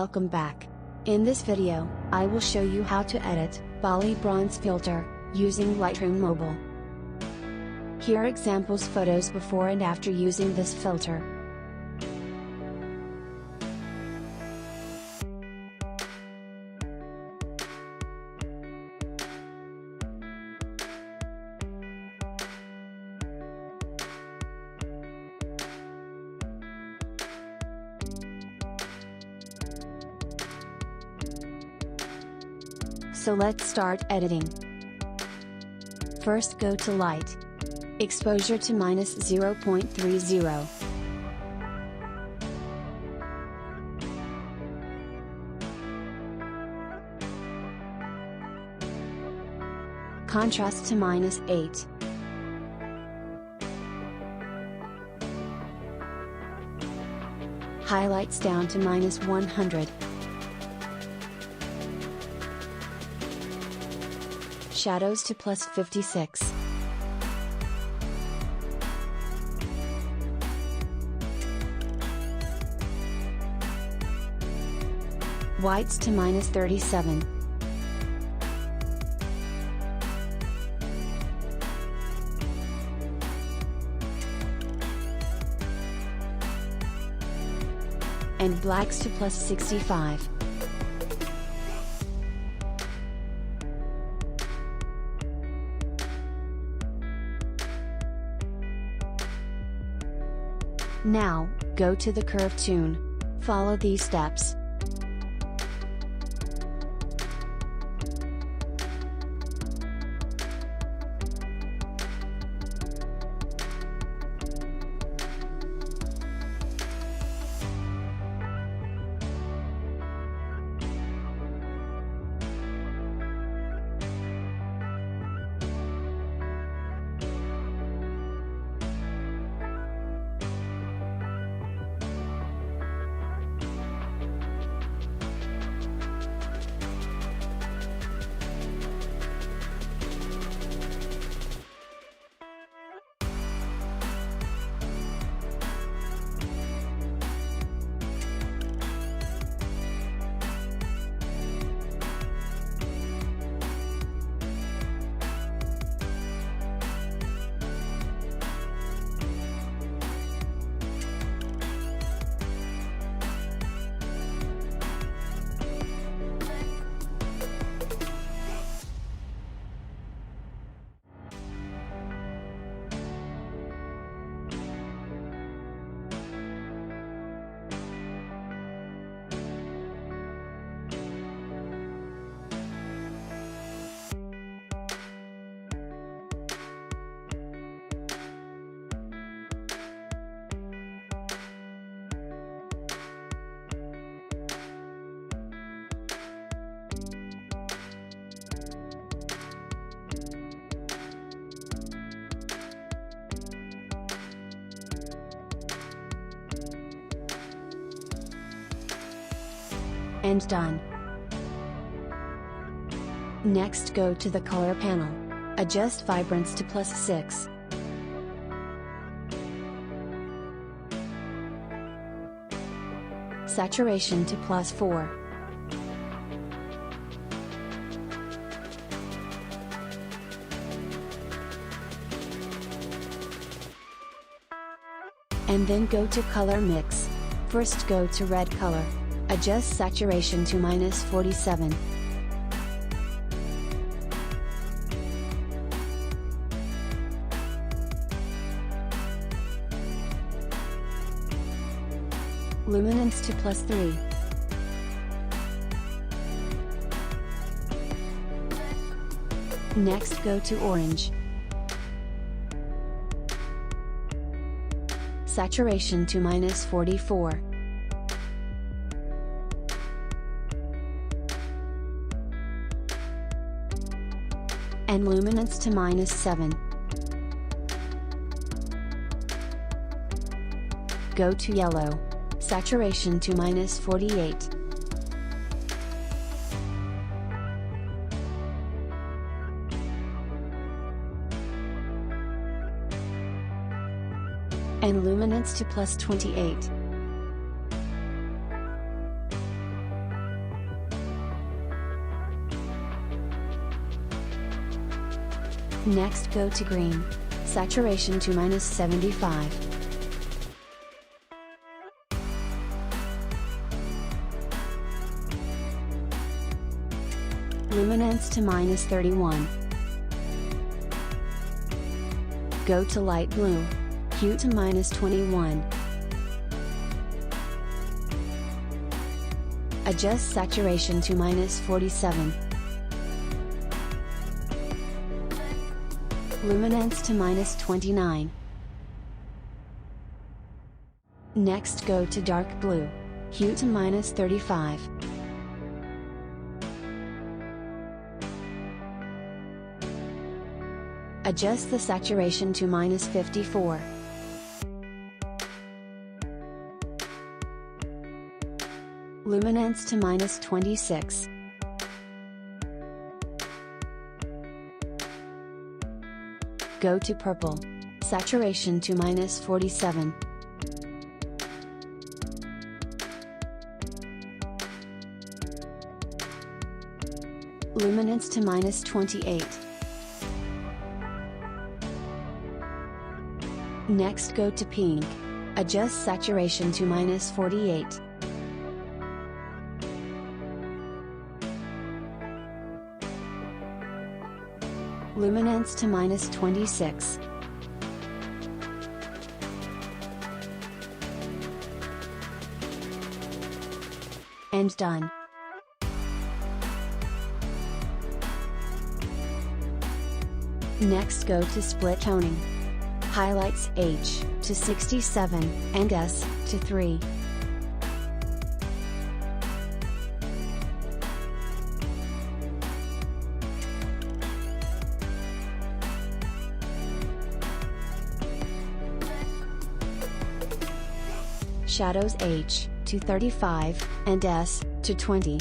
Welcome back. In this video, I will show you how to edit Bali Bronze filter using Lightroom Mobile. Here are examples photos before and after using this filter. So let's start editing. First go to Light. Exposure to -0.30. Contrast to -8. Highlights down to -100. Shadows to +56. Whites to -37. And blacks to +65. Now, go to the curve tune. Follow these steps. And done. Next go to the color panel. Adjust vibrance to +6. Saturation to +4. And then go to color mix. First go to red color. Adjust saturation to -47. Luminance to +3. Next go to orange. Saturation to -44. And luminance to -7. Go to yellow. Saturation to -48. And luminance to +28. Next go to green. Saturation to -75. Luminance to -31. Go to light blue. Hue to -21. Adjust saturation to -47. Luminance to -29. Next go to dark blue. Hue to -35. Adjust the saturation to -54. Luminance to -26. Go to purple. Saturation to -47. Luminance to -28. Next go to pink. Adjust saturation to -48. Luminance to -26. And done. Next go to split toning. Highlights H to 67 and S to 3. Shadows H to 35 and S to 20.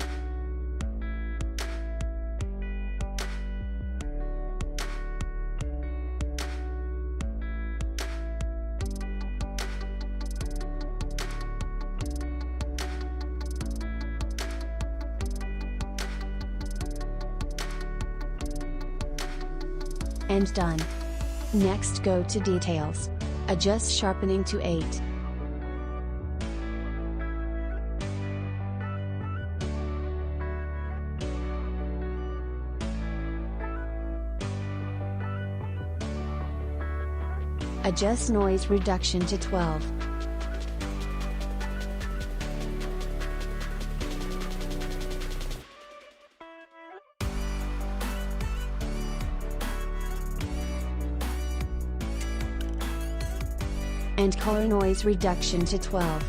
And done. Next go to details. Adjust sharpening to 8. Adjust noise reduction to 12. And color noise reduction to 12.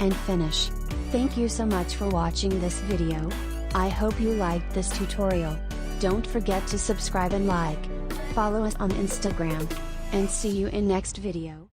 And finish. Thank you so much for watching this video. I hope you liked this tutorial. Don't forget to subscribe and like. Follow us on Instagram. And see you in next video.